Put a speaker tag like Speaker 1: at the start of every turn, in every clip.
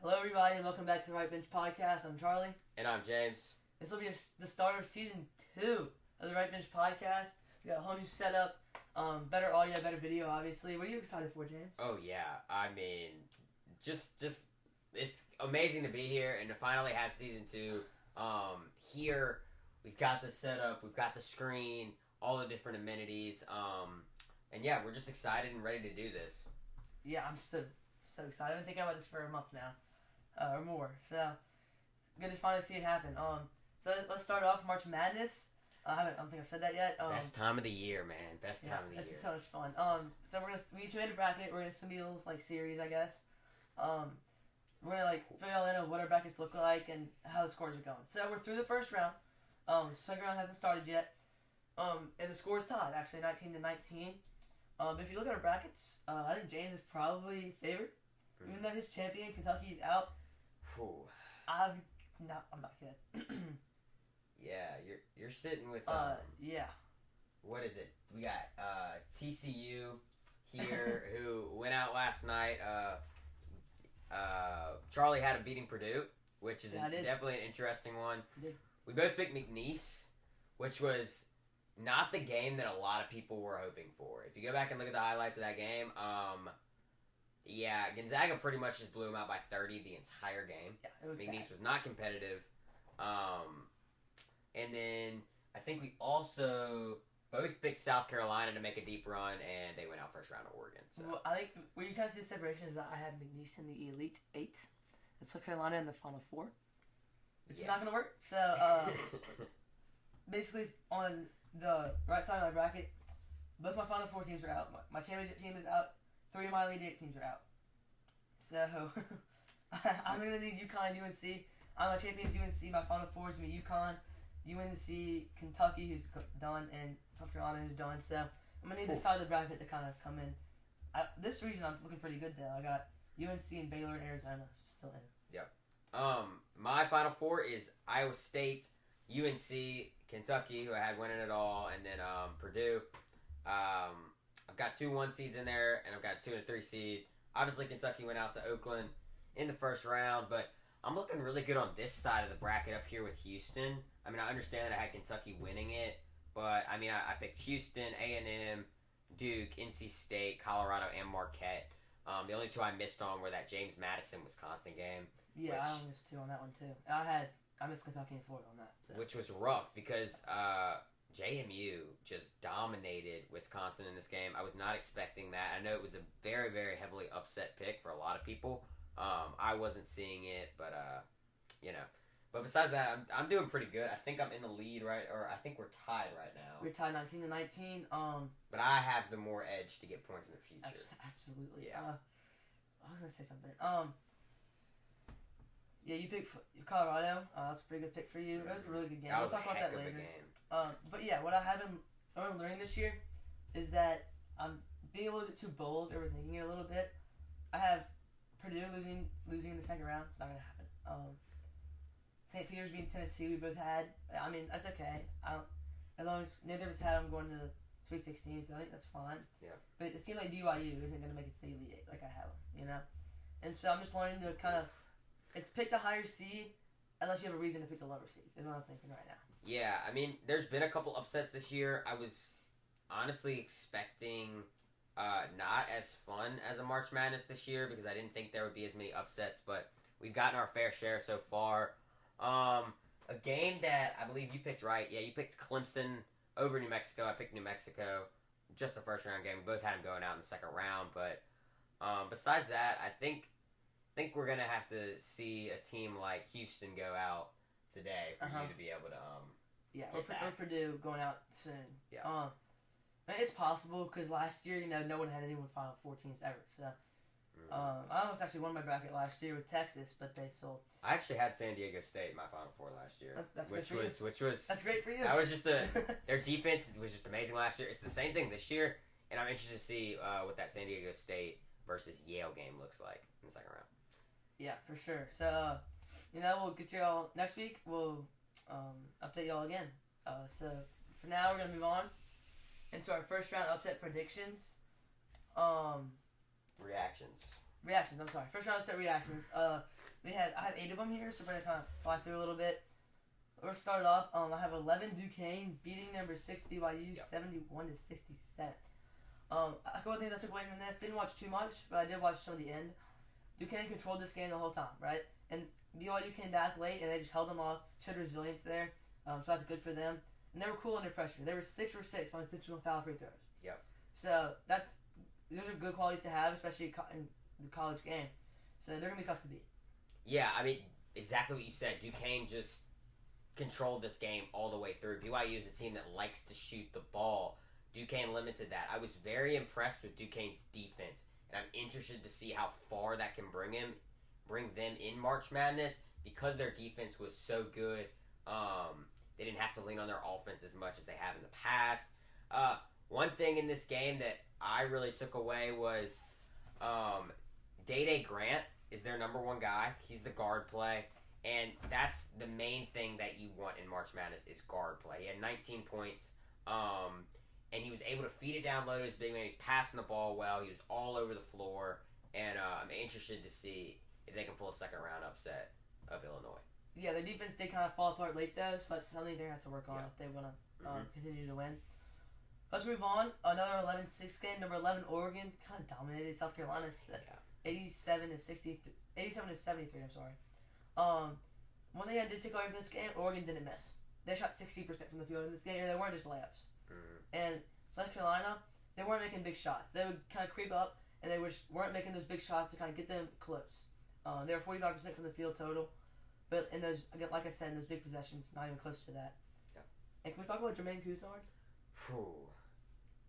Speaker 1: Hello, everybody, and welcome back to the Right Bench Podcast. I'm Charlie.
Speaker 2: And I'm James.
Speaker 1: This will be the start of season 2 of the Right Bench Podcast. We got a whole new setup, better audio, better video, obviously. What are you excited for, James?
Speaker 2: Oh yeah, I mean, just it's amazing to be here and to finally have season 2. Here we've got the setup, we've got the screen, all the different amenities, and yeah, we're just excited and ready to do this.
Speaker 1: Yeah, I'm so excited. I've been thinking about this for a month now, or more. So good to finally see it happen. So let's start off March Madness. I don't think I've said that yet.
Speaker 2: Best time of the year, man. Best time of the year.
Speaker 1: It's so much fun. So we each made a bracket. We're gonna some little series, I guess. We're gonna fill in what our brackets look like and how the scores are going. So we're through the first round. Second round hasn't started yet. And the score's tied actually, 19-19. If you look at our brackets, I think James is probably favored, even though his champion Kentucky's out.
Speaker 2: Whew.
Speaker 1: I'm not good.
Speaker 2: Yeah, you're sitting with
Speaker 1: yeah.
Speaker 2: What is it? We got TCU here who went out last night. Charlie had him beating Purdue, which is definitely an interesting one. We both picked McNeese, which was not the game that a lot of people were hoping for. If you go back and look at the highlights of that game, yeah, Gonzaga pretty much just blew him out by 30 the entire game.
Speaker 1: Yeah, it was
Speaker 2: McNeese
Speaker 1: bad.
Speaker 2: was not competitive. And then I think we also both picked South Carolina to make a deep run, and they went out first round of Oregon. So
Speaker 1: Well, I think where you kind of see the separation is that I had McNeese in the Elite 8 and South Carolina in the Final 4. It's not going to work. So, basically, on the right side of my bracket, both my Final 4 teams are out. My championship team is out. 3 of my Elite 8 teams are out. So, I'm going to need UConn and UNC. I'm my champions UNC. My Final 4 is going to be UConn, UNC, Kentucky, who's done, and South Carolina, who's done. So, I'm going to need this side of the bracket to kind of come in. This region, I'm looking pretty good, though. I got UNC and Baylor and Arizona still in.
Speaker 2: My Final 4 is Iowa State, UNC, Kentucky, who I had winning it all, and then Purdue. I've got 2 1 seeds in there, and I've got a 2 and a 3 seed. Obviously, Kentucky went out to Oakland in the first round, but I'm looking really good on this side of the bracket up here with Houston. I mean, I understand that I had Kentucky winning it, but I mean, I picked Houston, A&M, Duke, NC State, Colorado, and Marquette. The only 2 I missed on were that James Madison, Wisconsin game.
Speaker 1: Yeah, I missed 2 on that one, too. I missed Kentucky and Florida on that. So.
Speaker 2: Which was rough because JMU just dominated Wisconsin in this game. I was not expecting that. I know it was a very, very heavily upset pick for a lot of people. I wasn't seeing it, but you know. But besides that, I'm doing pretty good. I think I'm in the lead, right? Or I think we're tied right now.
Speaker 1: We're tied 19-19.
Speaker 2: But I have the more edge to get points in the future.
Speaker 1: Absolutely.
Speaker 2: Yeah.
Speaker 1: I was gonna say something. Yeah, you picked Colorado. That's a pretty good pick for you. That was a really good game. We'll talk about that later. But yeah, what I'm learning this year is that I'm being a little bit too bold, overthinking it a little bit. I have Purdue losing in the second round. It's not gonna happen. St. Peter's beating Tennessee. We both had. I mean, that's okay. As long as neither of us had them going to the Sweet 16, so I think that's fine.
Speaker 2: Yeah.
Speaker 1: But it seems like BYU isn't gonna make it to the Elite 8 like I have them, you know. And so I'm just learning to kind of. It's pick the higher seed unless you have a reason to pick the lower seed, is what I'm thinking right now.
Speaker 2: Yeah, I mean, there's been a couple upsets this year. I was honestly expecting not as fun as a March Madness this year because I didn't think there would be as many upsets, but we've gotten our fair share so far. A game that I believe you picked right. Yeah, you picked Clemson over New Mexico. I picked New Mexico. Just the first round game. We both had them going out in the second round, but besides that, I think we're going to have to see a team like Houston go out today for you to be able to
Speaker 1: yeah, or Purdue going out soon.
Speaker 2: Yeah.
Speaker 1: It's possible because last year, no one had anyone Final 4 teams ever. So I almost actually won my bracket last year with Texas, but they sold.
Speaker 2: I actually had San Diego State in my Final 4 last year.
Speaker 1: That's
Speaker 2: which
Speaker 1: good for
Speaker 2: was
Speaker 1: you. That's great for you.
Speaker 2: That was just their defense was just amazing last year. It's the same thing this year, and I'm interested to see what that San Diego State versus Yale game looks like in the second round.
Speaker 1: Yeah, for sure. So, we'll get you all next week. We'll update y'all again. So for now, we're gonna move on into our first round upset predictions.
Speaker 2: Reactions.
Speaker 1: Reactions. I'm sorry. First round upset reactions. I have 8 of them here, so we're gonna kind of fly through a little bit. We'll start off. I have 11 Duquesne beating number 6 BYU 71-67. A couple of things I took away from this. Didn't watch too much, but I did watch some of the end. Duquesne controlled this game the whole time, right? And BYU came back late, and they just held them off, showed resilience there. So that's good for them. And they were cool under pressure. They were 6 for 6 on intentional foul free throws.
Speaker 2: Yep.
Speaker 1: So those are good qualities to have, especially in the college game. So they're gonna be tough to beat.
Speaker 2: Yeah, I mean, exactly what you said. Duquesne just controlled this game all the way through. BYU is a team that likes to shoot the ball. Duquesne limited that. I was very impressed with Duquesne's defense, and I'm interested to see how far that can bring them in March Madness because their defense was so good. They didn't have to lean on their offense as much as they have in the past. One thing in this game that I really took away was Day Grant is their number one guy. He's the guard play. And that's the main thing that you want in March Madness is guard play. He had 19 points, and he was able to feed it down low to his big man. He was passing the ball well. He was all over the floor. And I'm interested to see if they can pull a second-round upset of Illinois.
Speaker 1: Yeah, their defense did kind of fall apart late, though, so that's something they're going to have to work on if they want to continue to win. Let's move on. Another 11-6 game. Number 11, Oregon, kind of dominated South Carolina, 87-73. I'm sorry. One thing I did take away from this game, Oregon didn't miss. They shot 60% from the field in this game, and they weren't just layups. And South Carolina, they weren't making big shots. They would kind of creep up, and they weren't making those big shots to kind of get them close. They were 45% from the field total, but in those, again, like I said, in those big possessions, not even close to that.
Speaker 2: Yeah.
Speaker 1: And can we talk about Jermaine Couisnard?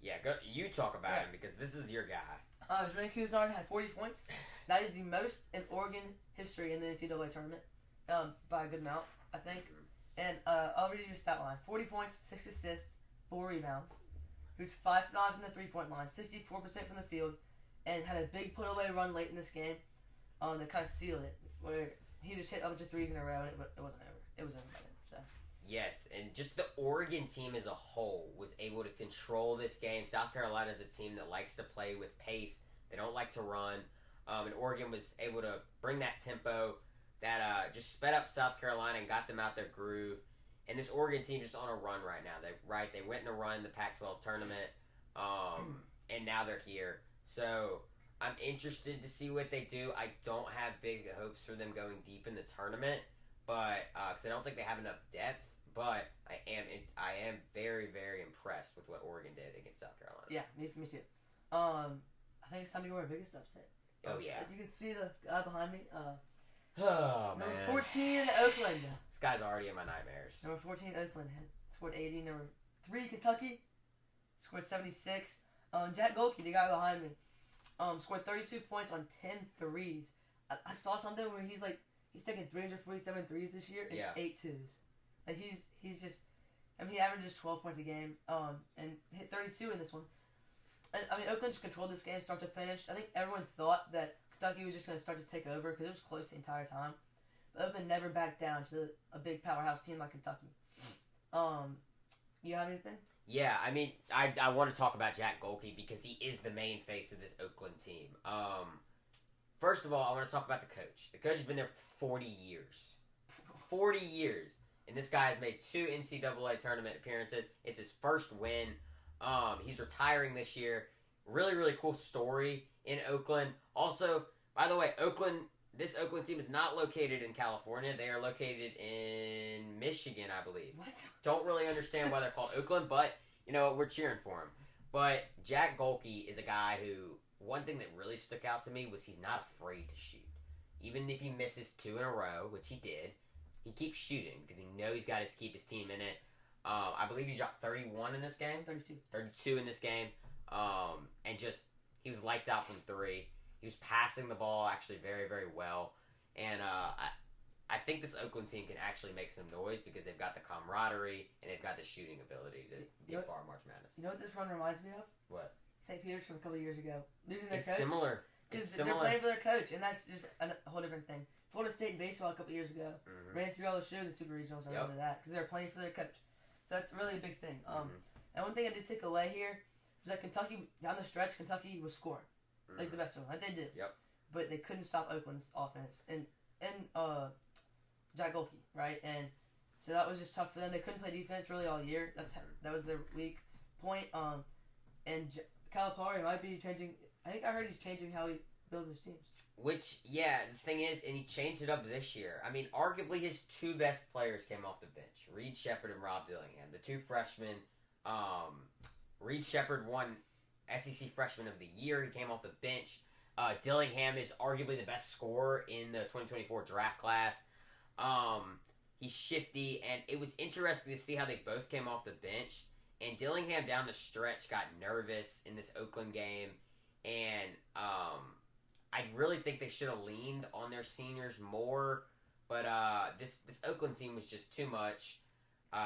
Speaker 2: Yeah, you talk about him because this is your guy.
Speaker 1: Jermaine Couisnard had 40 points. That is the most in Oregon history in the NCAA tournament, by a good amount, I think. And I'll read you his stat line: 40 points, 6 assists, 4 rebounds. He was 5 for 9 from the 3-point line, 64% from the field, and had a big put-away run late in this game that kind of sealed it, where he just hit a bunch of threes in a row, and it wasn't over. It was over by then. So.
Speaker 2: Yes, and just the Oregon team as a whole was able to control this game. South Carolina is a team that likes to play with pace. They don't like to run. And Oregon was able to bring that tempo that just sped up South Carolina and got them out their groove. And this Oregon team just on a run right now. They went in a run in the Pac-12 tournament, and now they're here. So I'm interested to see what they do. I don't have big hopes for them going deep in the tournament, but because I don't think they have enough depth. But I am very, very impressed with what Oregon did against South Carolina.
Speaker 1: Yeah, me too. I think it's time to go our biggest upset.
Speaker 2: Oh, yeah.
Speaker 1: You can see the guy behind me.
Speaker 2: Number
Speaker 1: 14, Oakland.
Speaker 2: This guy's already in my nightmares.
Speaker 1: Number 14, Oakland scored 80. Number 3, Kentucky scored 76. Jack Golke, the guy behind me, scored 32 points on 10 threes. I saw something where he's taking 347 threes this year and 8 twos. Like he's just, he averages 12 points a game, and hit 32 in this one. And Oakland just controlled this game start to finish. I think everyone thought that Kentucky was just going to start to take over because it was close the entire time. But Oakland never backed down to a big powerhouse team like Kentucky. You have anything?
Speaker 2: Yeah, I want to talk about Jack Golke because he is the main face of this Oakland team. First of all, I want to talk about the coach. The coach has been there for 40 years. 40 years. And this guy has made 2 NCAA tournament appearances. It's his first win. He's retiring this year. Really, really cool story in Oakland. Also, by the way, this Oakland team is not located in California. They are located in Michigan, I believe.
Speaker 1: What?
Speaker 2: Don't really understand why they're called Oakland, but, we're cheering for him. But Jack Golke is a guy who, one thing that really stuck out to me was he's not afraid to shoot. Even if he misses 2 in a row, which he did, he keeps shooting because he knows he's got to keep his team in it. I believe he dropped 31 in this game. 32 in this game. And just, he was lights out from 3. He was passing the ball actually very, very well. And I think this Oakland team can actually make some noise because they've got the camaraderie and they've got the shooting ability to get far in March Madness.
Speaker 1: You know what this run reminds me of?
Speaker 2: What?
Speaker 1: St. Peter's from a couple of years ago. Losing their
Speaker 2: It's
Speaker 1: coach.
Speaker 2: similar.
Speaker 1: Because they're playing for their coach, and that's just a whole different thing. Florida State in baseball a couple of years ago ran through all the shows in Super Regionals. I remember that because they were playing for their coach. So that's really a big thing. And one thing I did take away here was that Kentucky, down the stretch, Kentucky was scoring like the best of them. Like they did.
Speaker 2: Yep.
Speaker 1: But they couldn't stop Oakland's offense. And Jack Golke, right? And so that was just tough for them. They couldn't play defense really all year. That was their weak point. And Calipari might be changing. I think I heard he's changing how he builds his teams.
Speaker 2: Which, yeah, the thing is, and he changed it up this year. I mean, arguably his two best players came off the bench. Reed Shepherd and Rob Dillingham. The two freshmen. Reed Shepherd won SEC Freshman of the Year. He came off the bench. Dillingham is arguably the best scorer in the 2024 draft class. He's shifty, and it was interesting to see how they both came off the bench. And Dillingham down the stretch got nervous in this Oakland game, and I really think they should have leaned on their seniors more. But this Oakland team was just too much.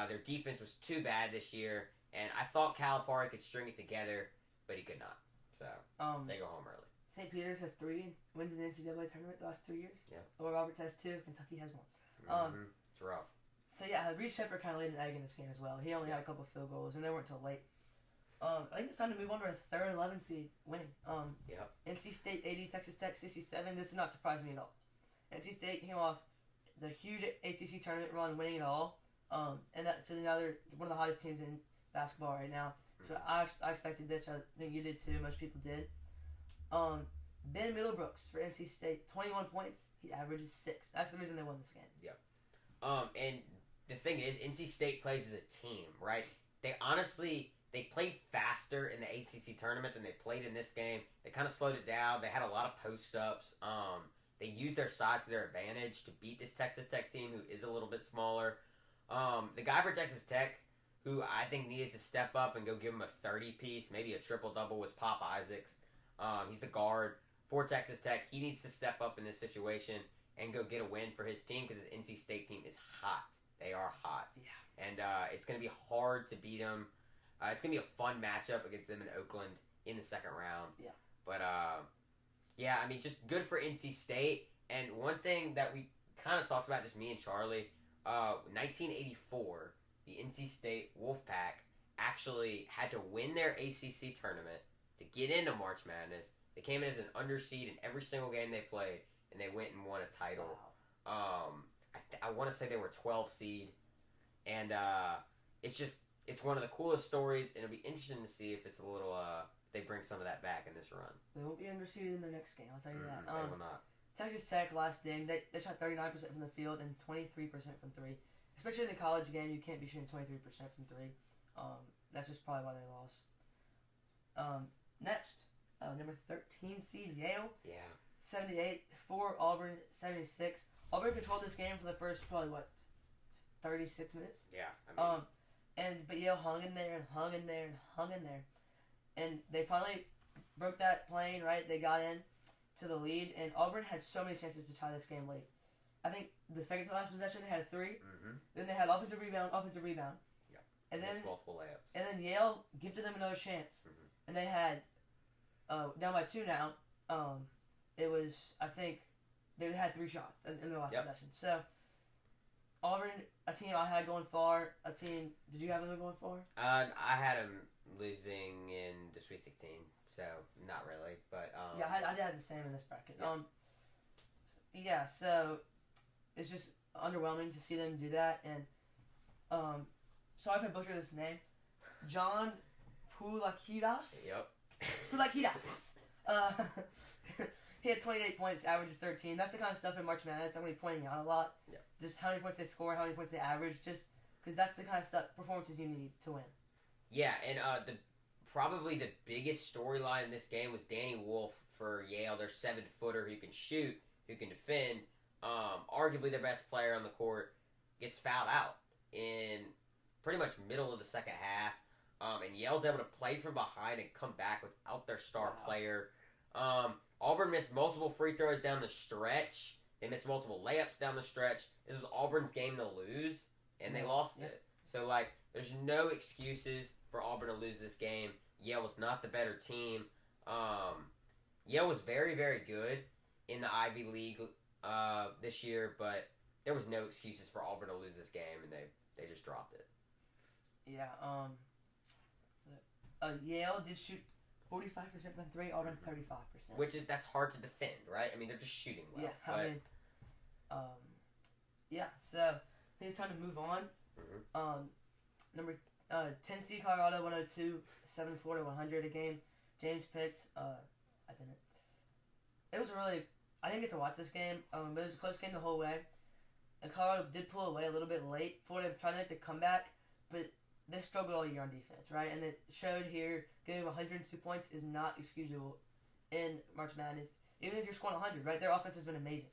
Speaker 2: Their defense was too bad this year, and I thought Calipari could string it together, but he could not. So they go home early.
Speaker 1: St. Peter's has 3 wins in the NCAA tournament the last 3 years.
Speaker 2: Yeah.
Speaker 1: Oral Roberts has 2. Kentucky has 1.
Speaker 2: It's rough.
Speaker 1: So yeah, Reed Shepherd kind of laid an egg in this game as well. He only had a couple of field goals, and they weren't until late. I think it's time to move on to our third 11 seed winning. NC State 80, Texas Tech 67. This did not surprise me at all. NC State came off the huge ACC tournament run, winning it all. And so now they're one of the hottest teams in basketball right now. So I expected this. I think you did too. Most people did. Ben Middlebrooks for NC State, 21 points. He averages 6. That's the reason they won this game.
Speaker 2: Yep. And the thing is, NC State plays as a team, right? They played faster in the ACC tournament than they played in this game. They kind of slowed it down. They had a lot of post-ups. They used their size to their advantage to beat this Texas Tech team, who is a little bit smaller. The guy for Texas Tech, who I think needed to step up and go give him a 30-piece, maybe a triple-double, was Pop Isaacs. He's the guard for Texas Tech. He needs to step up in this situation and go get a win for his team because the NC State team is hot. They are hot.
Speaker 1: Yeah.
Speaker 2: And it's going to be hard to beat them. It's going to be a fun matchup against them in Oakland in the second round.
Speaker 1: Yeah.
Speaker 2: But, yeah, I mean, just good for NC State. And one thing that we kind of talked about, just me and Charlie, 1984, the NC State Wolfpack actually had to win their ACC tournament to get into March Madness. They came in as an underseed in every single game they played, and they went and won a title.
Speaker 1: Wow.
Speaker 2: I want to say they were 12 seed, and it's one of the coolest stories, and it'll be interesting to see if it's a little they bring some of that back in this run.
Speaker 1: They won't be underseeded in their next game, I'll tell you that.
Speaker 2: They will not.
Speaker 1: Texas Tech last game, they shot 39% from the field and 23% from 3. Especially in the college game, you can't be shooting 23% from 3. That's just probably why they lost. Next, number 13 seed Yale.
Speaker 2: Yeah.
Speaker 1: 78 for Auburn 76. Auburn controlled this game for the first probably 36 minutes.
Speaker 2: Yeah.
Speaker 1: But Yale hung in there and hung in there and hung in there, and they finally broke that plane. Right, they got in to the lead, and Auburn had so many chances to tie this game late. I think the second to last possession they had 3.
Speaker 2: Mm-hmm.
Speaker 1: Then they had offensive rebound.
Speaker 2: Yeah.
Speaker 1: And then
Speaker 2: multiple layups.
Speaker 1: And then Yale gifted them another chance, and they had down by 2 now. It was, I think they had 3 shots in their last possession. So Auburn, a team I had going far. Did you have them going far?
Speaker 2: I had them losing in the Sweet 16, so not really. But
Speaker 1: yeah, I had the same in this bracket. Yeah. So it's just underwhelming to see them do that. And sorry if I butchered this name, John Pulakidas.
Speaker 2: Yep.
Speaker 1: Pulakidas. He had 28 points, averages 13. That's the kind of stuff in March Madness I'm going to be pointing out a lot.
Speaker 2: Yeah.
Speaker 1: Just how many points they score, how many points they average, just because that's the kind of stuff, performances you need to win.
Speaker 2: Yeah, and probably the biggest storyline in this game was Danny Wolf for Yale, their 7-footer who can shoot, who can defend. Arguably their best player on the court gets fouled out in pretty much middle of the second half. And Yale's able to play from behind and come back without their star player. Auburn missed multiple free throws down the stretch. They missed multiple layups down the stretch. This was Auburn's game to lose, and they lost it. So, there's no excuses for Auburn to lose this game. Yale was not the better team. Yale was very, very good in the Ivy League this year, but there was no excuses for Auburn to lose this game, and they just dropped it.
Speaker 1: Yeah, Yale did shoot 45% from 3, Auburn 35%.
Speaker 2: That's hard to defend, right? I mean, they're just shooting well.
Speaker 1: Yeah, Yeah, so I think it's time to move on.
Speaker 2: Mm-hmm.
Speaker 1: Number 10 seed Colorado 102, 7 Florida 100 a game. James picked. I didn't. It was I didn't get to watch this game, but it was a close game the whole way. And Colorado did pull away a little bit late. Florida tried to make the comeback, but they struggled all year on defense, right? And it showed here, getting 102 points is not excusable in March Madness. Even if you're scoring 100, right? Their offense has been amazing.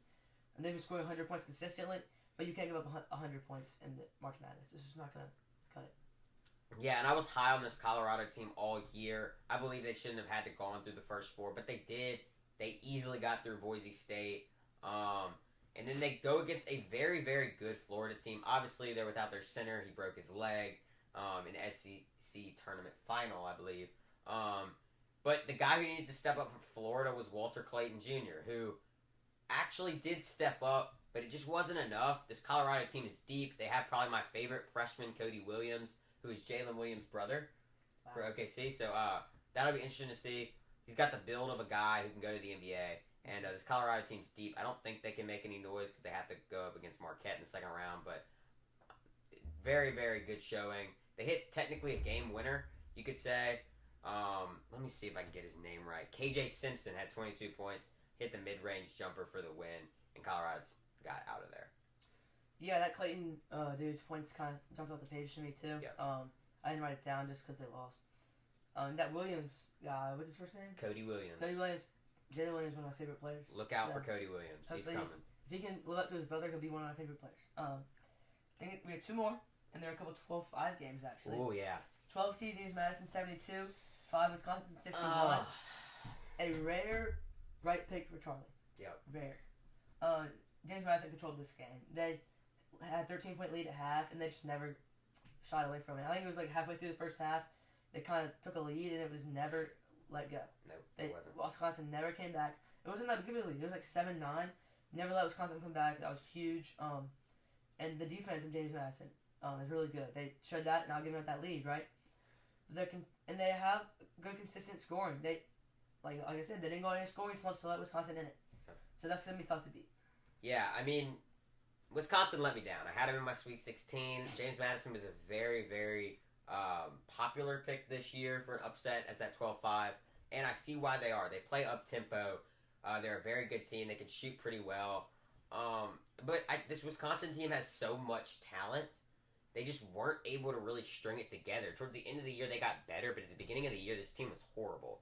Speaker 1: And they've been scoring 100 points consistently, but you can't give up 100 points in the March Madness. This is not going to cut it.
Speaker 2: Yeah, and I was high on this Colorado team all year. I believe they shouldn't have had to go on through the first four, but they did. They easily got through Boise State. And then they go against a very, very good Florida team. Obviously, they're without their center. He broke his leg in SEC tournament final, I believe. But the guy who needed to step up for Florida was Walter Clayton Jr., who actually did step up, but it just wasn't enough. This Colorado team is deep. They have probably my favorite freshman, Cody Williams, who is Jalen Williams' brother for OKC. So that'll be interesting to see. He's got the build of a guy who can go to the NBA. And this Colorado team's deep. I don't think they can make any noise because they have to go up against Marquette in the second round. But very, very good showing. They hit technically a game winner, you could say. Let me see if I can get his name right. KJ Simpson had 22 points, hit the mid-range jumper for the win, and Colorado's got out of there.
Speaker 1: Yeah, that Clayton dude's points kind of jumped off the page to me too.
Speaker 2: Yep.
Speaker 1: I didn't write it down just because they lost. That Williams guy, what's his first name?
Speaker 2: Cody Williams.
Speaker 1: Cody Williams. Jalen Williams is one of my favorite players.
Speaker 2: Look out for Cody Williams. He's coming.
Speaker 1: If he can live up to his brother, he'll be one of my favorite players. I think we have two more, and there are a couple 12-5 games actually.
Speaker 2: Oh yeah.
Speaker 1: 12 seed James Madison 72, 5 Wisconsin 61. A rare right pick for Charlie.
Speaker 2: Yep.
Speaker 1: Rare. James Madison controlled this game. They had a 13-point lead at half, and they just never shied away from it. I think it was like halfway through the first half, they kind of took a lead, and it was never let go.
Speaker 2: Nope, it wasn't.
Speaker 1: Wisconsin never came back. It wasn't that big of a lead. It was like 7-9. Never let Wisconsin come back. That was huge. And the defense of James Madison is really good. They showed that, not giving up that lead, right? And they have good, consistent scoring. They, like I said, they didn't go any scoring slumps to let Wisconsin in it. So that's going to be tough to beat.
Speaker 2: Yeah, I mean, Wisconsin let me down. I had them in my Sweet 16. James Madison was a very, very popular pick this year for an upset as that 12-5. And I see why they are. They play up-tempo. They're a very good team. They can shoot pretty well. But this Wisconsin team has so much talent. They just weren't able to really string it together. Towards the end of the year, they got better. But at the beginning of the year, this team was horrible.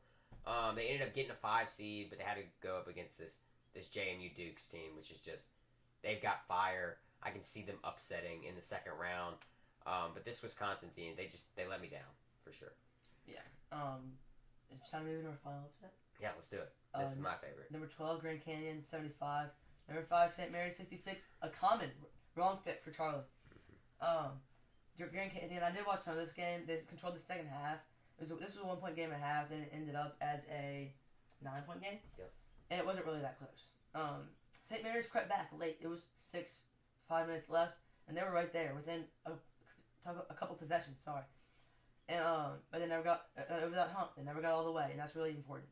Speaker 2: They ended up getting a 5 seed, but they had to go up against this JMU Dukes team, which is just, they've got fire. I can see them upsetting in the second round. But this Wisconsin team, they let me down, for sure.
Speaker 1: Yeah. It's time to move into our final upset.
Speaker 2: Yeah, let's do it. This is my favorite.
Speaker 1: Number 12, Grand Canyon, 75. Number 5, St. Mary's, 66. A common wrong pick for Charlie. Grand Canyon, I did watch some of this game. They controlled the second half. This was a 1-point game and a half, and it ended up as a 9-point game.
Speaker 2: Yep.
Speaker 1: And it wasn't really that close. St. Mary's crept back late. It was 5 minutes left, and they were right there within a couple possessions. Sorry. And but they never got over that hump. They never got all the way, and that's really important.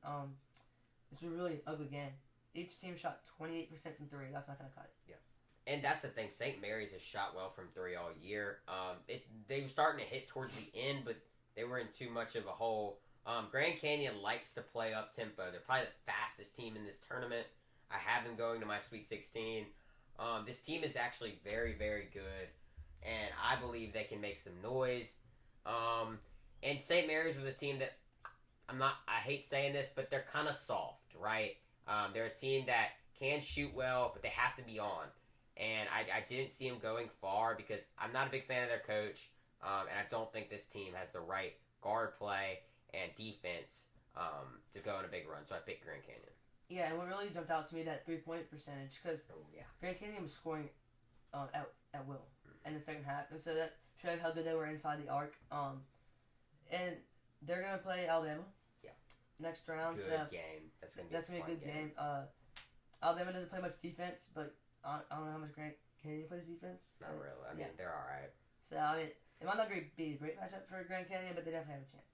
Speaker 1: This was a really ugly game. Each team shot 28% from 3. That's not going to cut it.
Speaker 2: Yeah. And that's the thing. St. Mary's has shot well from 3 all year. They were starting to hit towards the end, but they were in too much of a hole. Grand Canyon likes to play up tempo. They're probably the fastest team in this tournament. I have them going to my Sweet 16. This team is actually very, very good, and I believe they can make some noise. And St. Mary's was a team that I hate saying this, but they're kind of soft, right? They're a team that can shoot well, but they have to be on. And I didn't see them going far because I'm not a big fan of their coach, and I don't think this team has the right guard play and defense to go on a big run. So I picked Grand Canyon.
Speaker 1: Yeah, and what really jumped out to me, that 3-point percentage, because Grand Canyon was scoring at will in the second half, and so that showed how good they were inside the arc. And they're going to play Alabama next round.
Speaker 2: Good game. That's going to be a good game.
Speaker 1: Alabama doesn't play much defense, but I don't know how much Grand Canyon plays defense.
Speaker 2: Not really. I mean, they're all right.
Speaker 1: So, I mean, it might not be a great matchup for Grand Canyon, but they definitely have a chance.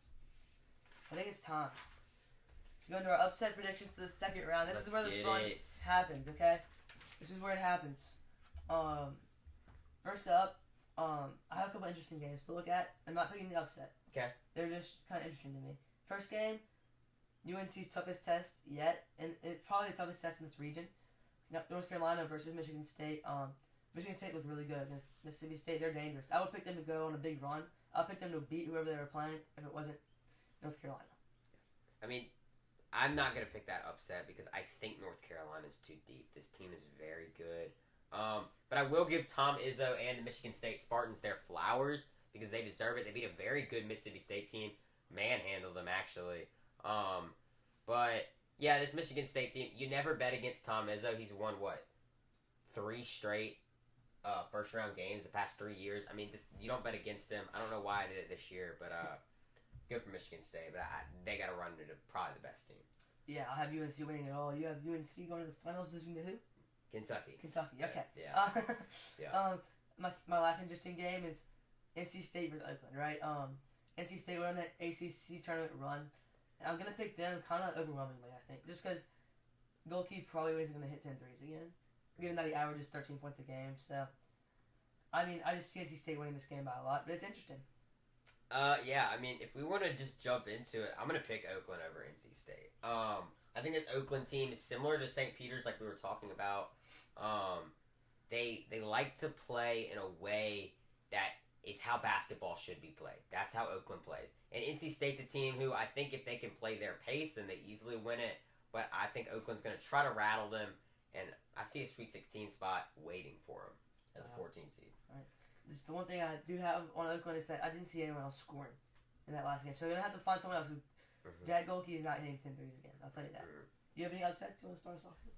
Speaker 1: I think it's time to go into our upset predictions to the second round. This is where the fun happens, okay? This is where it happens. First up, I have a couple interesting games to look at. I'm not picking the upset.
Speaker 2: Okay.
Speaker 1: They're just kind of interesting to me. First game, UNC's toughest test yet, and it's probably the toughest test in this region. North Carolina versus Michigan State. Michigan State looked really good against Mississippi State. They're dangerous. I would pick them to go on a big run. I'll pick them to beat whoever they were playing if it wasn't North Carolina.
Speaker 2: I mean, I'm not going to pick that upset because I think North Carolina is too deep. This team is very good. But I will give Tom Izzo and the Michigan State Spartans their flowers because they deserve it. They beat a very good Mississippi State team. Manhandled them, actually. But, yeah, this Michigan State team, you never bet against Tom Izzo. He's won, 3 straight first-round games the past 3 years. I mean, you don't bet against him. I don't know why I did it this year, but good for Michigan State. But they got to run into probably the best team.
Speaker 1: Yeah, I'll have UNC winning it all. You have UNC going to the finals. Losing to who?
Speaker 2: Kentucky.
Speaker 1: Okay.
Speaker 2: Yeah. Yeah.
Speaker 1: My last interesting game is NC State versus Oakland, right? NC State went on that ACC tournament run. And I'm going to pick them kind of overwhelmingly, I think. Just because Goalkeeper probably isn't going to hit 10 threes again. Given that he averages 13 points a game. So, I mean, I just see NC State winning this game by a lot. But it's interesting.
Speaker 2: Yeah, I mean, if we want to just jump into it, I'm going to pick Oakland over NC State. I think this Oakland team is similar to St. Peter's like we were talking about. They like to play in a way that is how basketball should be played. That's how Oakland plays. And NC State's a team who I think if they can play their pace, then they easily win it. But I think Oakland's going to try to rattle them. And I see a Sweet 16 spot waiting for them as a 14 seed.
Speaker 1: Right. This is the one thing I do have on Oakland is that I didn't see anyone else scoring in that last game. So they're going to have to find someone else. Jack Goalkeeper is not hitting 10 threes again. I'll tell you that. Do you have any upsets you want to start us off with?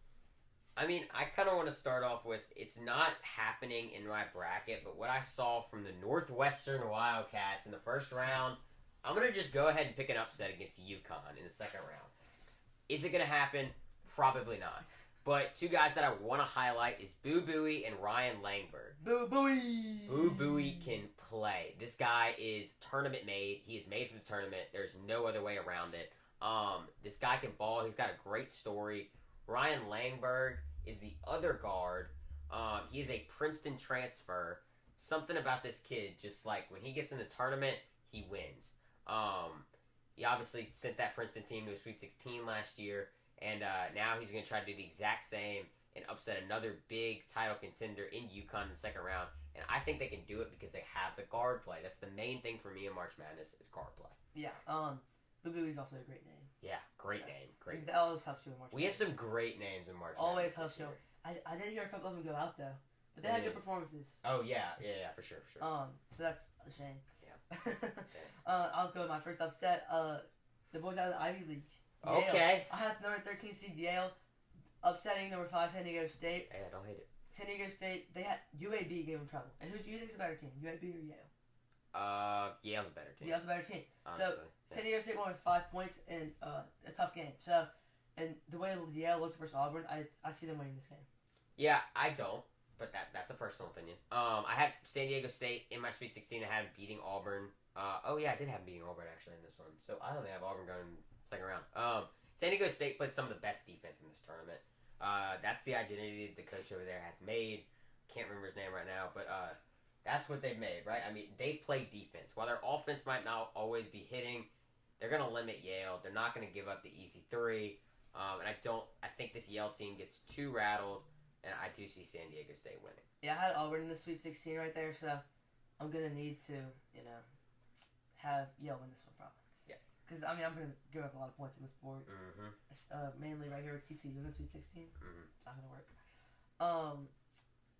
Speaker 2: I mean, I kind of want to start off with, it's not happening in my bracket, but what I saw from the Northwestern Wildcats in the first round, I'm going to just go ahead and pick an upset against UConn in the second round. Is it going to happen? Probably not. But two guys that I want to highlight is Boo Buie and Ryan Langberg.
Speaker 1: Boo Buie!
Speaker 2: Boo Buie can play. This guy is tournament made. He is made for the tournament. There's no other way around it. This guy can ball. He's got a great story. Ryan Langberg is the other guard. He is a Princeton transfer. Something about this kid, just like when he gets in the tournament, he wins. He obviously sent that Princeton team to a Sweet 16 last year. And now he's going to try to do the exact same and upset another big title contender in UConn in the second round. And I think they can do it because they have the guard play. That's the main thing for me in March Madness is guard play.
Speaker 1: Yeah. Boo Buie is also a great name.
Speaker 2: Yeah, great name. Great.
Speaker 1: That always helps you in March Madness.
Speaker 2: We have some great names in March Madness.
Speaker 1: Always helps you. I did hear a couple of them go out though, but they had good performances.
Speaker 2: Oh yeah, for sure.
Speaker 1: So that's a shame.
Speaker 2: Yeah.
Speaker 1: I'll go with my first upset. The boys out of the Ivy League. Yale.
Speaker 2: Okay.
Speaker 1: I had number 13 seed Yale upsetting number 5 San Diego State.
Speaker 2: Hey, I don't hate it.
Speaker 1: San Diego State, they had UAB gave them trouble. And who do you think is a better team, UAB or Yale?
Speaker 2: Yale's a better team.
Speaker 1: Yale's a better team.
Speaker 2: Honestly,
Speaker 1: so San Diego State won with 5 points in a tough game. So, and the way Yale looked versus Auburn, I see them winning this game.
Speaker 2: Yeah, I don't, but that's a personal opinion. I had San Diego State in my Sweet 16. I had them beating Auburn. I did have them beating Auburn actually in this one. So I don't think I have Auburn going in the second round. San Diego State plays some of the best defense in this tournament. That's the identity the coach over there has made. Can't remember his name right now, but that's what they've made, right? I mean, they play defense. While their offense might not always be hitting, they're going to limit Yale. They're not going to give up the easy three. And I think this Yale team gets too rattled, and I do see San Diego State winning.
Speaker 1: Yeah, I had Auburn in the Sweet 16 right there, so I'm going to need to, have Yale win this one probably.
Speaker 2: Yeah.
Speaker 1: Because, I'm going to give up a lot of points in this board.
Speaker 2: Mm-hmm.
Speaker 1: Mainly right here with TCU in the Sweet 16.
Speaker 2: Mm-hmm.
Speaker 1: Not going to work.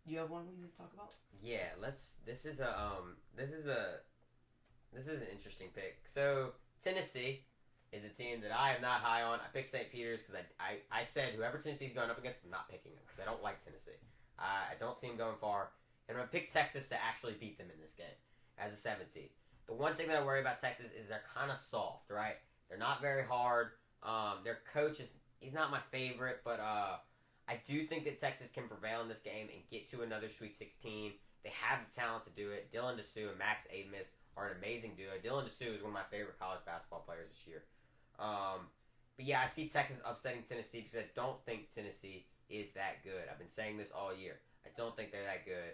Speaker 1: You have one we need to talk about?
Speaker 2: Yeah, this is an interesting pick. So Tennessee is a team that I am not high on. I picked St. Peter's because I said whoever Tennessee's going up against, I'm not picking them because I don't like Tennessee. I don't see them going far. And I'm going to pick Texas to actually beat them in this game as a 7 seed. The one thing that I worry about Texas is they're kind of soft, right? They're not very hard. Their coach he's not my favorite, but I do think that Texas can prevail in this game and get to another Sweet 16. They have the talent to do it. Dylan DeSue and Max Abmas are an amazing duo. Dylan DeSue is one of my favorite college basketball players this year. But yeah, I see Texas upsetting Tennessee because I don't think Tennessee is that good. I've been saying this all year. I don't think they're that good.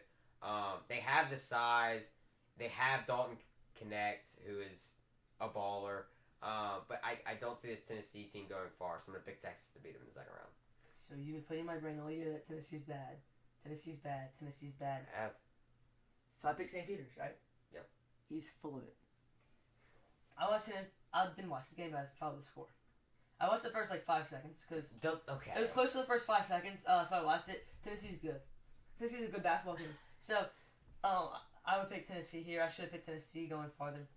Speaker 2: They have the size. They have Dalton Connect, who is a baller. But I don't see this Tennessee team going far, so I'm going to pick Texas to beat them in the second round.
Speaker 1: So you've been putting in my brain all year that Tennessee's bad. Tennessee's bad. Tennessee's bad.
Speaker 2: I have.
Speaker 1: So I picked St. Peter's, right?
Speaker 2: Yep.
Speaker 1: He's full of it. I didn't watch the game, but I followed the score. I watched the first 5 seconds because
Speaker 2: Okay.
Speaker 1: it was close to the first 5 seconds. So I watched it. Tennessee's good. Tennessee's a good basketball team. So, I would pick Tennessee here. I should have picked Tennessee going farther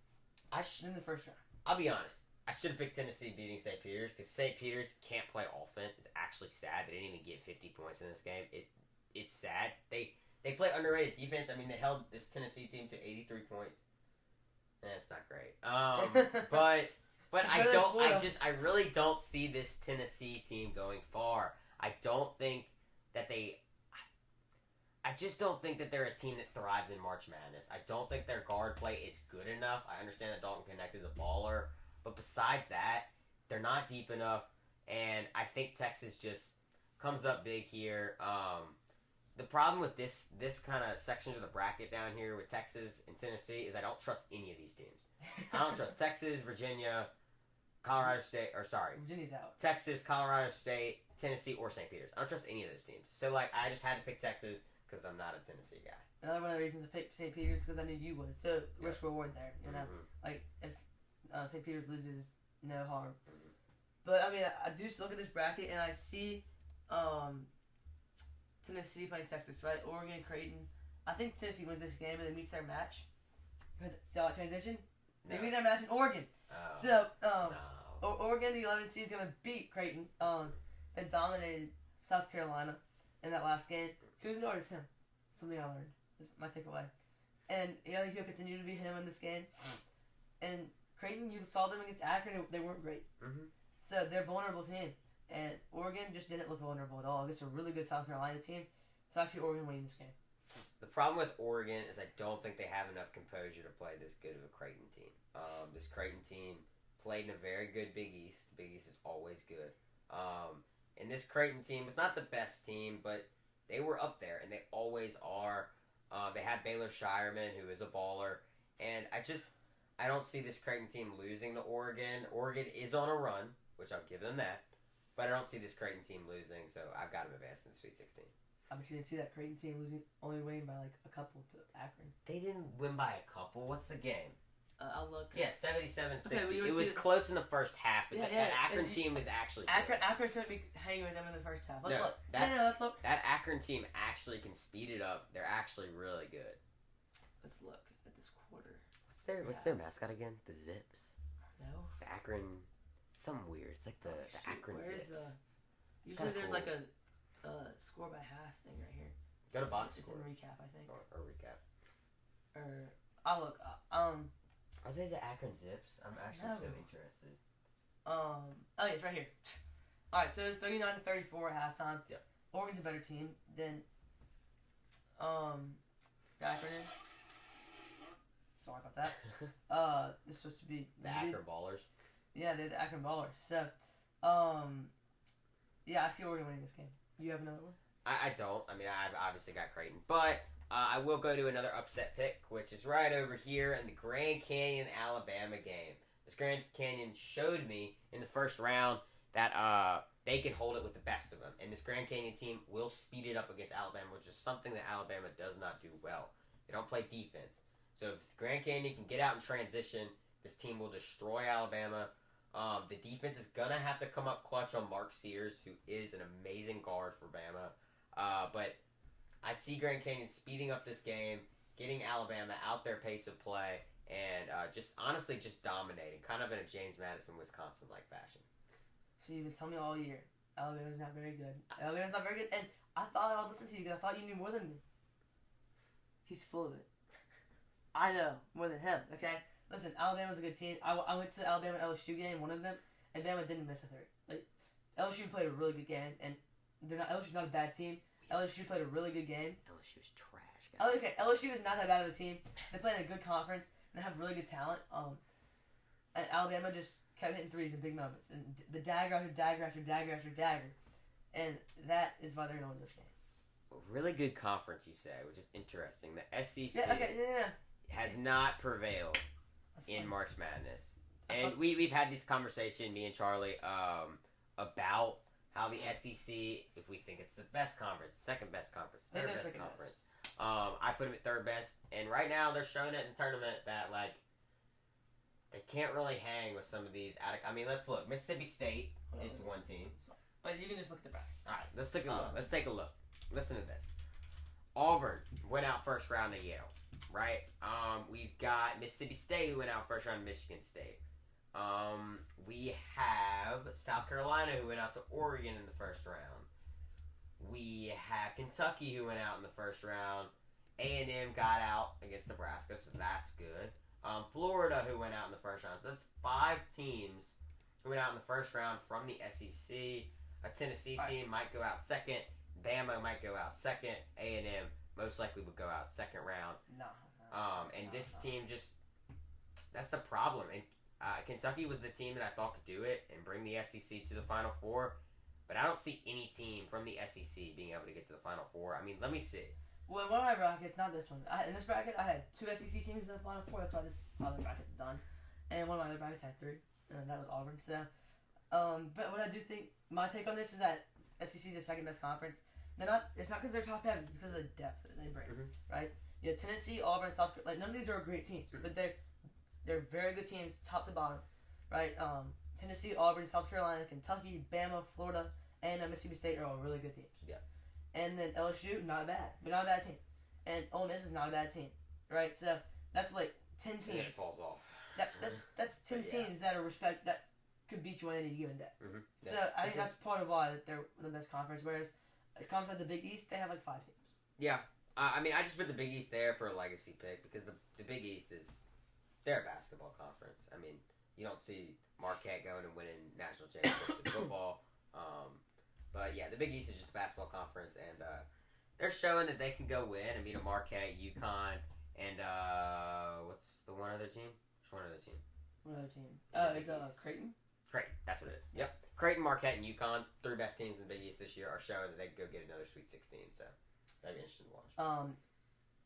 Speaker 1: in the first round.
Speaker 2: I'll be honest. I should have picked Tennessee beating St. Peter's because St. Peter's can't play offense. It's actually sad. They didn't even get 50 points in this game. It's sad. They play underrated defense. I mean, they held this Tennessee team to 83 points. That's not great. But I really don't see this Tennessee team going far. I just don't think that they're a team that thrives in March Madness. I don't think their guard play is good enough. I understand that Dalton Connect is a baller, but besides that, they're not deep enough, and I think Texas just comes up big here. The problem with this kind of sections of the bracket down here with Texas and Tennessee is I don't trust any of these teams. I don't trust Texas, Virginia,
Speaker 1: Virginia's out.
Speaker 2: Texas, Colorado State, Tennessee, or St. Peter's. I don't trust any of those teams. So, I just had to pick Texas because I'm not a Tennessee guy.
Speaker 1: Another one of the reasons I picked St. Peter's because I knew you would. So, risk reward there, you know? If St. Peter's loses, no harm.
Speaker 2: Mm-hmm.
Speaker 1: But, I mean, I do look at this bracket and I see Tennessee playing Texas, right? Oregon, Creighton. I think Tennessee wins this game and then meets their match. See how that transition? They meet their match in Oregon. So, Oregon, the 11th seed, is going to beat Creighton. They dominated South Carolina in that last game. Who's the artist? Him. Something I learned. That's my takeaway. And he'll continue to be him in this game. And Creighton, you saw them against Akron. They weren't great.
Speaker 2: Mm-hmm.
Speaker 1: So they're a vulnerable team. And Oregon just didn't look vulnerable at all against a really good South Carolina team. So I see Oregon winning this game.
Speaker 2: The problem with Oregon is I don't think they have enough composure to play this good of a Creighton team. This Creighton team played in a very good Big East. The Big East is always good. And this Creighton team was not the best team, but they were up there, and they always are. They had Baylor Shireman, who is a baller. And I don't see this Creighton team losing to Oregon. Oregon is on a run, which I'll give them that. But I don't see this Creighton team losing, so I've got them advancing to the Sweet 16.
Speaker 1: I bet you didn't see that Creighton team only winning by a couple to Akron.
Speaker 2: They didn't win by a couple. What's the game?
Speaker 1: I'll look.
Speaker 2: Yeah, 77-60.
Speaker 1: Okay,
Speaker 2: it was close in the first half, but that Akron team was actually good.
Speaker 1: Akron shouldn't be hanging with them in the first half. Let's look.
Speaker 2: Let's
Speaker 1: look.
Speaker 2: That Akron team actually can speed it up. They're actually really good.
Speaker 1: Let's look at this quarter.
Speaker 2: What's their mascot again? The Zips.
Speaker 1: No.
Speaker 2: The Akron. Something weird. It's like the Akron Zips.
Speaker 1: Usually there's cool. A score by half thing right here.
Speaker 2: Go to box
Speaker 1: score. It's in recap, I think.
Speaker 2: Or recap.
Speaker 1: I'll look.
Speaker 2: Are they the Akron Zips? I'm actually so interested.
Speaker 1: Oh, yeah, it's right here. All right, so it's 39-34 at halftime.
Speaker 2: Yep.
Speaker 1: Oregon's a better team than Akron is. Sorry about that. This is supposed to be
Speaker 2: the Akron Ballers.
Speaker 1: Yeah, they're the Akron Ballers. So, yeah, I see Oregon winning this game. You have another one?
Speaker 2: I don't. I mean, I've obviously got Creighton, but I will go to another upset pick, which is right over here in the Grand Canyon, Alabama game. This Grand Canyon showed me in the first round that they can hold it with the best of them, and this Grand Canyon team will speed it up against Alabama, which is something that Alabama does not do well. They don't play defense. So if Grand Canyon can get out in transition, this team will destroy Alabama. The defense is going to have to come up clutch on Mark Sears, who is an amazing guard for Bama. But I see Grand Canyon speeding up this game, getting Alabama out their pace of play, and just dominating, kind of in a James Madison, Wisconsin-like fashion.
Speaker 1: So you've been telling me all year, Alabama's not very good. Alabama's not very good, and I thought I'd listen to you because I thought you knew more than me. He's full of it. I know more than him, okay? Listen, Alabama's a good team. I went to the Alabama LSU game, one of them, and Bama didn't miss a third. LSU played a really good game, and LSU's not a bad team. LSU played a really good game.
Speaker 2: LSU's trash, guys.
Speaker 1: Okay, LSU is not that bad of a team. They play in a good conference, and they have really good talent. And Alabama just kept hitting threes in big moments. And the dagger after dagger after dagger after dagger. And that is why they're going to win this game.
Speaker 2: really good conference, you say, which is interesting. The SEC
Speaker 1: Yeah. Okay. Yeah.
Speaker 2: has not prevailed
Speaker 1: That's
Speaker 2: in
Speaker 1: fine.
Speaker 2: March Madness,
Speaker 1: I
Speaker 2: and
Speaker 1: thought-
Speaker 2: we've had this conversation, me and Charlie, about how the SEC, if we think it's the best conference, second best conference,
Speaker 1: I think
Speaker 2: third
Speaker 1: they're
Speaker 2: best
Speaker 1: second
Speaker 2: conference, I put them at third best, and right now they're showing it in the tournament that like they can't really hang with some of these. I mean, let's look. Mississippi State
Speaker 1: Hold on,
Speaker 2: is
Speaker 1: hold on.
Speaker 2: one team.
Speaker 1: Wait, you can just look at the back.
Speaker 2: All right, let's take a look. Let's take a look. Listen to this. Auburn went out first round to Yale, right? We've got Mississippi State who went out first round to Michigan State. We have South Carolina who went out to Oregon in the first round. We have Kentucky who went out in the first round. A&M got out against Nebraska, so that's good. Florida who went out in the first round. So that's 5 teams who went out in the first round from the SEC. A Tennessee team might go out second. Bama might go out second. A&M most likely would go out second round.
Speaker 1: No.
Speaker 2: And this team just, that's the problem. And Kentucky was the team that I thought could do it and bring the SEC to the Final Four. But I don't see any team from the SEC being able to get to the Final Four. I mean, let me see.
Speaker 1: Well, in one of my brackets, not this one. In this bracket, I had 2 SEC teams in the Final Four. That's why this other bracket's done. And one of my other brackets had 3, and that was Auburn. So, but what I do think, my take on this is that SEC is the second best conference. They're not. It's not because they're top heavy, because of the depth that they bring, right? You have Tennessee, Auburn, South Carolina. Like, none of these are great teams, but they're very good teams, top to bottom, right? Tennessee, Auburn, South Carolina, Kentucky, Bama, Florida, and Mississippi State are all really good teams.
Speaker 2: Yeah.
Speaker 1: And then LSU, not bad. They're not a bad team. And Ole Miss is not a bad team, right? So that's like 10 teams.
Speaker 2: And then it falls off.
Speaker 1: That's 10 teams that are that could beat you on any given day.
Speaker 2: Yeah.
Speaker 1: So I think that's part of why that they're the best conference. Whereas a conference like the Big East, they have like 5 teams.
Speaker 2: Yeah. I mean, I just put the Big East there for a legacy pick because the Big East they're a basketball conference. I mean, you don't see Marquette going and winning national championships in football. But yeah, the Big East is just a basketball conference, and they're showing that they can go win and beat a Marquette, UConn, and what's the one other team? Which one other team?
Speaker 1: What other team? It's Creighton.
Speaker 2: Creighton, that's what it is. Yep. Creighton, Marquette, and UConn, 3 best teams in the Big East this year, are showing that they can go get another Sweet 16. So that'd be interesting to watch.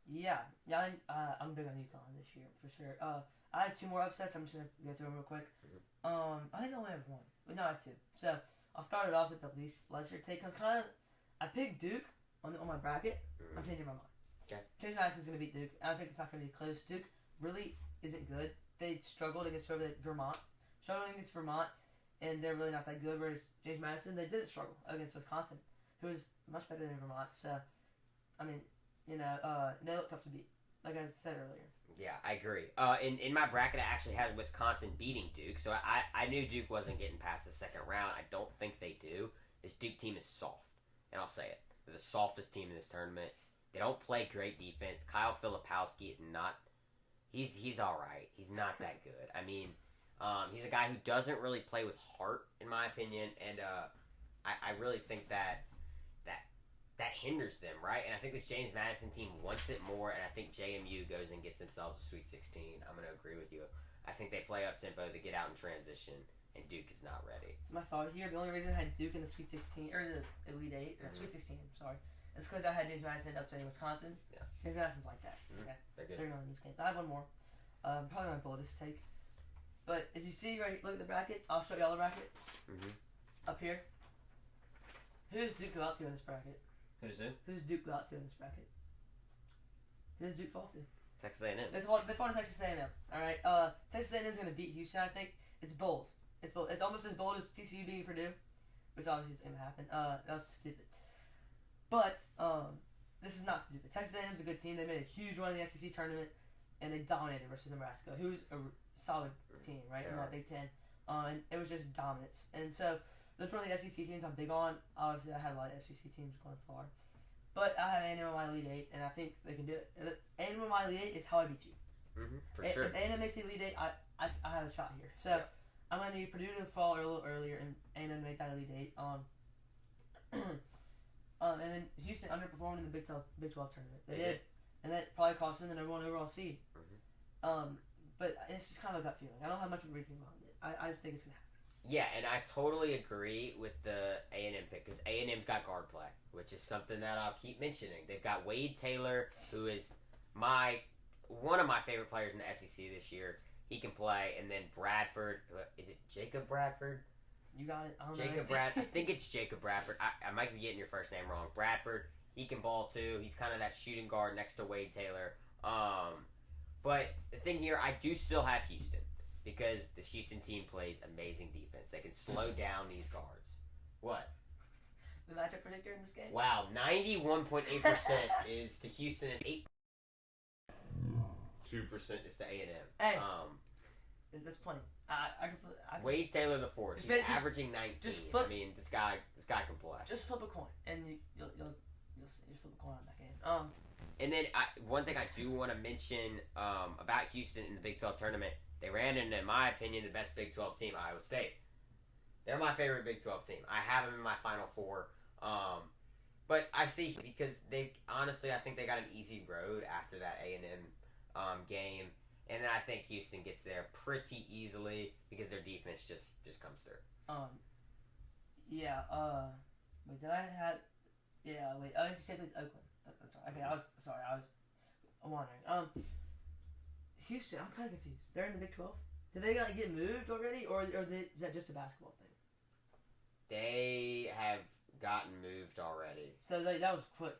Speaker 1: Yeah. I'm big on UConn this year for sure. I have 2 more upsets. I'm just gonna go through them real quick. I think I only have 1, but no, I have 2. So I'll start it off with the least lesser take. I picked Duke on my bracket. I'm changing my mind.
Speaker 2: Okay.
Speaker 1: James Madison's gonna beat Duke. I don't think it's not gonna be close. Duke really isn't good. They struggled against Vermont. And they're really not that good. Whereas James Madison, they didn't struggle against Wisconsin, who is much better than Vermont. So, I mean, they look tough to beat, like I said earlier.
Speaker 2: Yeah, I agree. In my bracket, I actually had Wisconsin beating Duke, so I knew Duke wasn't getting past the second round. I don't think they do. This Duke team is soft, and I'll say it. They're the softest team in this tournament. They don't play great defense. Kyle Filipowski is not. He's all right. He's not that good. I mean, he's a guy who doesn't really play with heart, in my opinion, and I really think that hinders them, right? And I think this James Madison team wants it more, and I think JMU goes and gets themselves a Sweet 16. I'm going to agree with you. I think they play up-tempo to get out in transition, and Duke is not ready.
Speaker 1: So my thought here, the only reason I had Duke in the Sweet 16, or the Elite 8, or Sweet 16, sorry, is because I had James Madison upsetting Wisconsin.
Speaker 2: Yeah.
Speaker 1: James Madison's like that. Okay.
Speaker 2: They're good.
Speaker 1: They're going to win this game. I have 1 more. Probably my boldest take. But if you see, right, look at the bracket. I'll show y'all the bracket. Up here. Who does Duke go out to in this bracket?
Speaker 2: Who does who?
Speaker 1: Who does Duke go out to in this bracket? Who does Duke fall to?
Speaker 2: Texas A&M.
Speaker 1: They fall to Texas A&M. All right. Texas A&M is going to beat Houston. I think it's bold. It's bold. It's almost as bold as TCU beating Purdue, which obviously is going to happen. That was stupid. But this is not stupid. Texas A&M is a good team. They made a huge run in the SEC tournament, and they dominated versus Nebraska, who's a solid team, right, in that Big Ten. And it was just dominance. And so that's one of the SEC teams I'm big on. Obviously, I had a lot of SEC teams going far. But I have A&M in my Elite 8, and I think they can do it. A&M in my Elite 8 is how I beat you.
Speaker 2: For sure.
Speaker 1: If A&M makes the Elite 8, I have a shot here. So I'm going to need Purdue to fall a little earlier and A&M make that Elite 8. And then Houston underperformed in the Big 12 tournament. They did. And that probably cost them the #1 overall seed. But it's just kind of a gut feeling. I don't have much of a reasoning behind it. I just think it's going to happen.
Speaker 2: Yeah, and I totally agree with the A&M pick because A&M's got guard play, which is something that I'll keep mentioning. They've got Wade Taylor, who is one of my favorite players in the SEC this year. He can play, and then Bradford. Is it Jacob Bradford?
Speaker 1: You got it. I don't know.
Speaker 2: Jacob Bradford. I think it's Jacob Bradford. I might be getting your first name wrong. Bradford. He can ball too. He's kind of that shooting guard next to Wade Taylor. But the thing here, I do still have Houston because this Houston team plays amazing defense. They can slow down these guards. What?
Speaker 1: The matchup predictor in this game?
Speaker 2: Wow, 91.8% is to Houston and 2% is to A&M.
Speaker 1: Hey, that's plenty. I can
Speaker 2: Wade Taylor the fourth. He's averaging 19. I mean, this guy can play.
Speaker 1: Just flip a coin, and you'll flip a coin on that game.
Speaker 2: And then one thing I do want to mention about Houston in the Big 12 tournament, they ran into, in my opinion, the best Big 12 team, Iowa State. They're my favorite Big 12 team. I have them in my Final Four. But I see because honestly, I think they got an easy road after that A&M game. And then I think Houston gets there pretty easily because their defense just comes through.
Speaker 1: Yeah. Wait, did I have? Yeah. Wait. Oh, you said Oakland. Okay, I was wondering. Houston. I'm kind of confused. They're in the Big 12. Did they get moved already, or is that just a basketball thing?
Speaker 2: They have gotten moved already.
Speaker 1: So that was quick.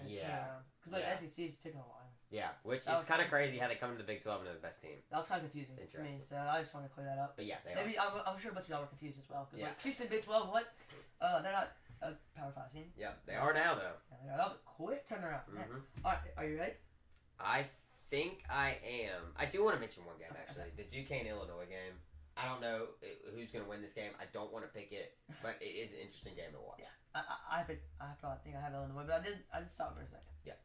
Speaker 2: Yeah.
Speaker 1: Because SEC is taking a while.
Speaker 2: Yeah, which is kind of crazy how they come to the Big 12 and they're the best team.
Speaker 1: That was kind of confusing to me, so I just want to clear that up.
Speaker 2: But yeah,
Speaker 1: maybe I'm sure a bunch of y'all were confused as well. Because Houston Big 12, what? They're not a Power 5 team.
Speaker 2: Yeah, they are now though.
Speaker 1: Yeah, that was a quick turnaround.
Speaker 2: Mm-hmm.
Speaker 1: All right, are you ready?
Speaker 2: I think I am. I do want to mention one game actually, the Duquesne-Illinois game. I don't know who's going to win this game. I don't want to pick it, but it is an interesting game to watch.
Speaker 1: Yeah, I probably think I have Illinois, but I did stop for a second.
Speaker 2: Yeah.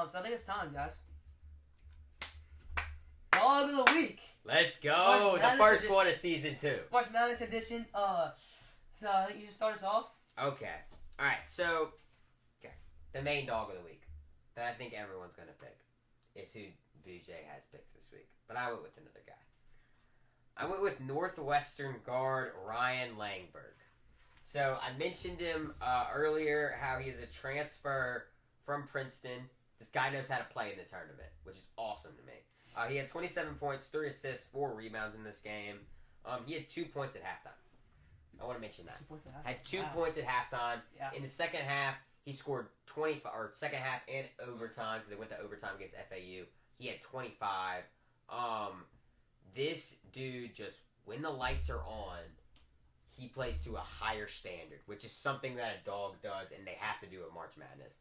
Speaker 1: So I think it's time, guys. Dog of the week.
Speaker 2: Let's go. The first one of season 2.
Speaker 1: March Madness edition. So I think you just start us off.
Speaker 2: Okay. All right. So, the main dog of the week that I think everyone's gonna pick is who Bouger has picked this week, but I went with another guy. I went with Northwestern guard Ryan Langberg. So I mentioned him earlier, how he is a transfer from Princeton. This guy knows how to play in the tournament, which is awesome to me. He had 27 points, 3 assists, 4 rebounds in this game. He had 2 points at halftime. I want to mention that.
Speaker 1: 2 points at halftime.
Speaker 2: Had 2 points at halftime.
Speaker 1: Yeah.
Speaker 2: In the second half, he scored 25, or second half and overtime, because they went to overtime against FAU. He had 25. This dude just, when the lights are on, he plays to a higher standard, which is something that a dog does, and they have to do at March Madness.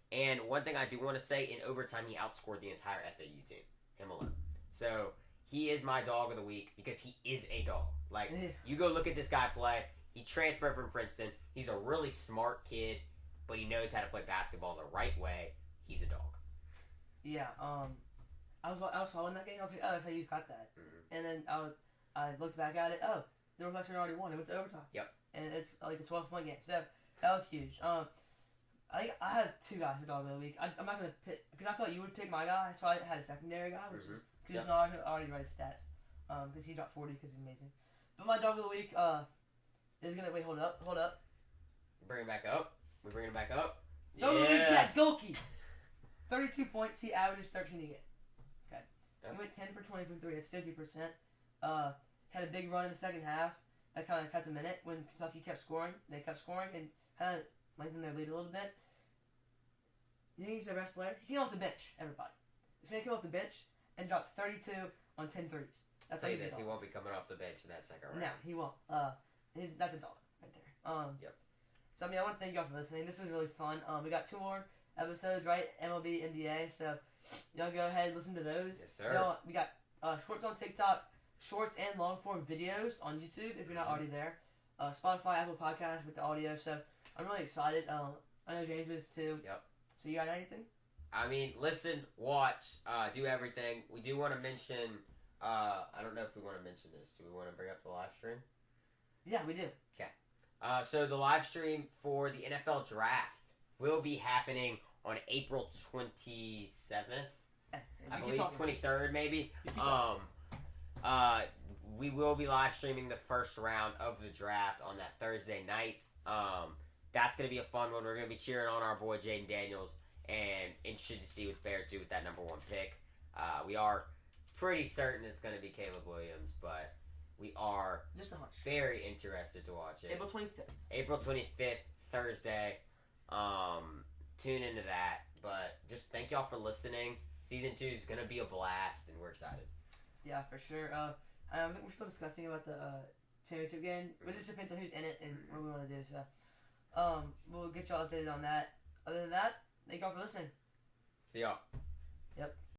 Speaker 2: And one thing I do want to say, in overtime, he outscored the entire FAU team, him alone. So, he is my dog of the week because he is a dog. Like, you go look at this guy play. He transferred from Princeton. He's a really smart kid, but he knows how to play basketball the right way. He's a dog.
Speaker 1: Yeah, I was following that game. I was like, oh, FAU's got that. Mm-hmm. And then I looked back at it. Oh, Northwestern already won. It went to overtime.
Speaker 2: Yep.
Speaker 1: And it's like a 12-point game. So that was huge. I have 2 guys for dog of the week. I'm not gonna pick because I thought you would pick my guy, so I had a secondary guy, which is because I already read his stats. Because he dropped 40 because he's amazing. But my dog of the week is gonna hold up.
Speaker 2: Bring it back up. We bring it back up.
Speaker 1: Dog of the week, Jack Golke. 32 points. He averages 13 a game. Okay. He went 10 for 20 from 3. That's 50%. Had a big run in the second half. That kind of cut the minute when Kentucky kept scoring. They kept scoring and kind of lengthened their lead a little bit. You think he's their best player? He came off the bench, everybody. This man came off the bench and dropped 32 on 10 threes. That's
Speaker 2: I'll tell you this, he won't be coming off the bench in that second round.
Speaker 1: No, he won't. That's a dog right there.
Speaker 2: Yep.
Speaker 1: So, I mean, I want to thank y'all for listening. This was really fun. We got 2 more episodes, right? MLB, NBA. So, y'all go ahead and listen to those.
Speaker 2: Yes, sir.
Speaker 1: We got shorts on TikTok, shorts and long-form videos on YouTube if you're not already there. Spotify, Apple Podcasts with the audio. So, I'm really excited. I know James is too.
Speaker 2: Yep.
Speaker 1: So, you got anything?
Speaker 2: I mean, listen, watch, do everything. We do want to mention, I don't know if we want to mention this. Do we want to bring up the live stream?
Speaker 1: Yeah, we do.
Speaker 2: Okay. So the live stream for the NFL Draft will be happening on April 27th. I believe 23rd, maybe. We will be live streaming the first round of the draft on that Thursday night. That's going to be a fun one. We're going to be cheering on our boy Jaden Daniels and interested to see what the Bears do with that number 1 pick. We are pretty certain it's going to be Caleb Williams, but we are
Speaker 1: Just a hunch.
Speaker 2: very interested to watch it.
Speaker 1: April 25th.
Speaker 2: April 25th, Thursday. Tune into that. But just thank y'all for listening. Season 2 is going to be a blast, and we're excited.
Speaker 1: Yeah, for sure. I think we're still discussing about the championship game. It just depends on who's in it and what we want to do. So, we'll get y'all updated on that. Other than that, thank y'all for listening.
Speaker 2: See y'all.
Speaker 1: Yep.